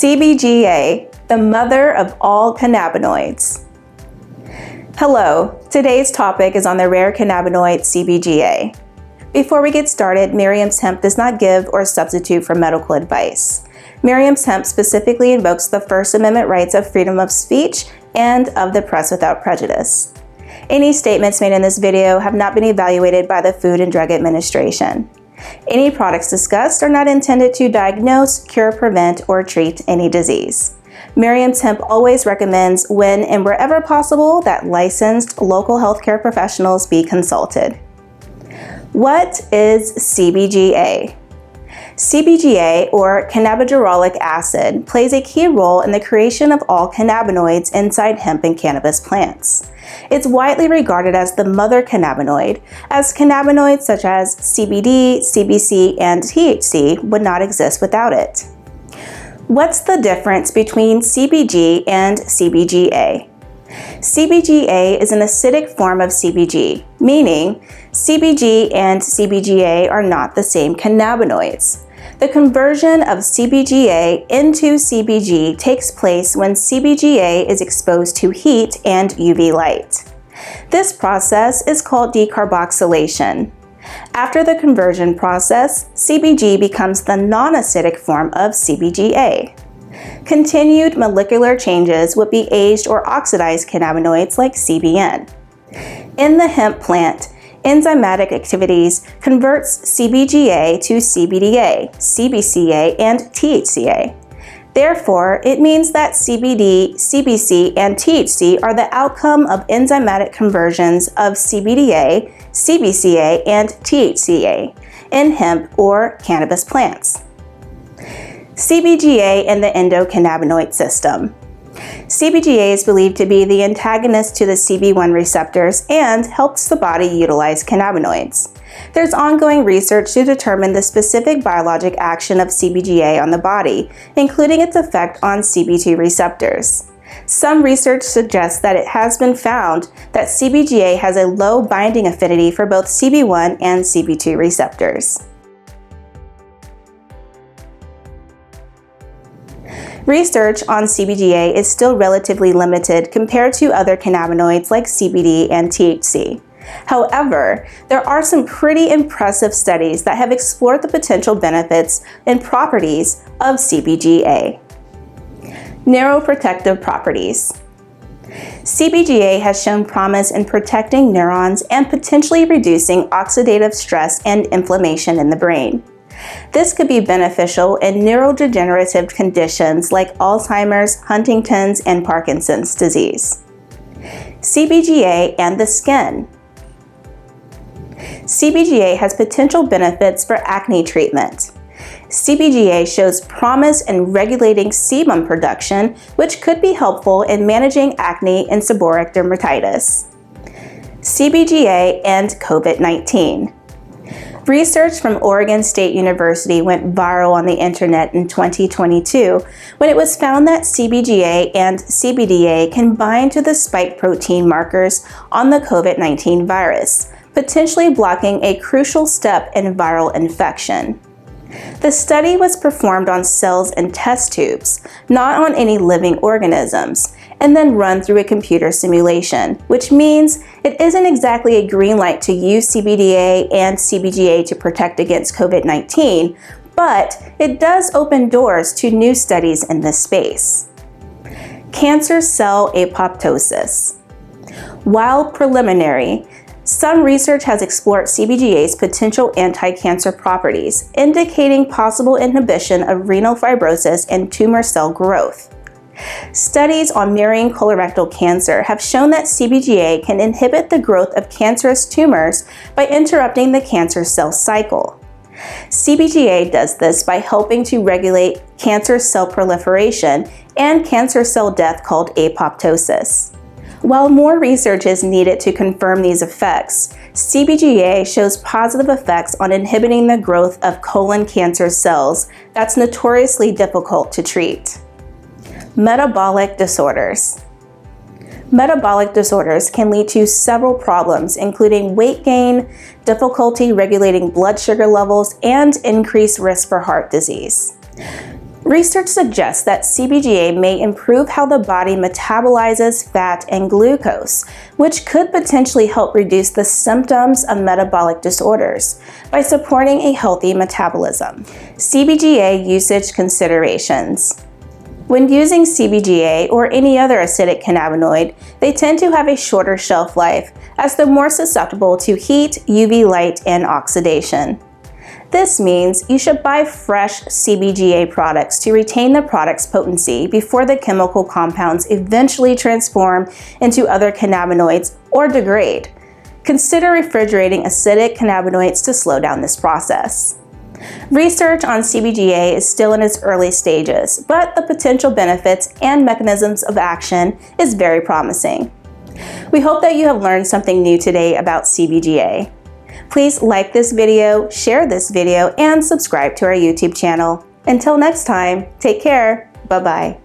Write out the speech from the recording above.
CBGA, the mother of all cannabinoids. Hello, today's topic is on the rare cannabinoid CBGA. Before we get started, Miriam's Hemp does not give or substitute for medical advice. Miriam's Hemp specifically invokes the First Amendment rights of freedom of speech and of the press without prejudice. Any statements made in this video have not been evaluated by the Food and Drug Administration. Any products discussed are not intended to diagnose, cure, prevent, or treat any disease. Miriam's Hemp always recommends when and wherever possible that licensed local healthcare professionals be consulted. What is CBGA? CBGA, or Cannabigerolic Acid, plays a key role in the creation of all cannabinoids inside hemp and cannabis plants. It's widely regarded as the mother cannabinoid, as cannabinoids such as CBD, CBC, and THC would not exist without it. What's the difference between CBG and CBGA? CBGA is an acidic form of CBG, meaning CBG and CBGA are not the same cannabinoids. The conversion of CBGA into CBG takes place when CBGA is exposed to heat and UV light. This process is called decarboxylation. After the conversion process, CBG becomes the non-acidic form of CBGA. Continued molecular changes would be aged or oxidized cannabinoids like CBN. In the hemp plant, enzymatic activities converts CBGA to CBDA, CBCA, and THCA. Therefore, it means that CBD, CBC, and THC are the outcome of enzymatic conversions of CBDA, CBCA, and THCA in hemp or cannabis plants. CBGA and the endocannabinoid system. CBGA is believed to be the antagonist to the CB1 receptors and helps the body utilize cannabinoids. There's ongoing research to determine the specific biologic action of CBGA on the body, including its effect on CB2 receptors. Some research suggests that it has been found that CBGA has a low binding affinity for both CB1 and CB2 receptors. Research on CBGA is still relatively limited compared to other cannabinoids like CBD and THC. However, there are some pretty impressive studies that have explored the potential benefits and properties of CBGA. Neuroprotective properties. CBGA has shown promise in protecting neurons and potentially reducing oxidative stress and inflammation in the brain. This could be beneficial in neurodegenerative conditions like Alzheimer's, Huntington's, and Parkinson's disease. CBGA and the skin. CBGA has potential benefits for acne treatment. CBGA shows promise in regulating sebum production, which could be helpful in managing acne and seborrheic dermatitis. CBGA and COVID-19. Research from Oregon State University went viral on the internet in 2022 when it was found that CBGA and CBDA can bind to the spike protein markers on the COVID-19 virus, potentially blocking a crucial step in viral infection. The study was performed on cells in test tubes, not on any living organisms, and then run through a computer simulation, which means it isn't exactly a green light to use CBDA and CBGA to protect against COVID-19, but it does open doors to new studies in this space. Cancer cell apoptosis. While preliminary, some research has explored CBGA's potential anti-cancer properties, indicating possible inhibition of renal fibrosis and tumor cell growth. Studies on murine colorectal cancer have shown that CBGA can inhibit the growth of cancerous tumors by interrupting the cancer cell cycle. CBGA does this by helping to regulate cancer cell proliferation and cancer cell death called apoptosis. While more research is needed to confirm these effects, CBGA shows positive effects on inhibiting the growth of colon cancer cells that's notoriously difficult to treat. Metabolic disorders. Metabolic disorders can lead to several problems, including weight gain, difficulty regulating blood sugar levels, and increased risk for heart disease. Research suggests that CBGA may improve how the body metabolizes fat and glucose, which could potentially help reduce the symptoms of metabolic disorders by supporting a healthy metabolism. CBGA usage considerations. When using CBGA or any other acidic cannabinoid, they tend to have a shorter shelf life as they're more susceptible to heat, UV light, and oxidation. This means you should buy fresh CBGA products to retain the product's potency before the chemical compounds eventually transform into other cannabinoids or degrade. Consider refrigerating acidic cannabinoids to slow down this process. Research on CBGA is still in its early stages, but the potential benefits and mechanisms of action is very promising. We hope that you have learned something new today about CBGA. Please like this video, share this video, and subscribe to our YouTube channel. Until next time, take care. Bye-bye.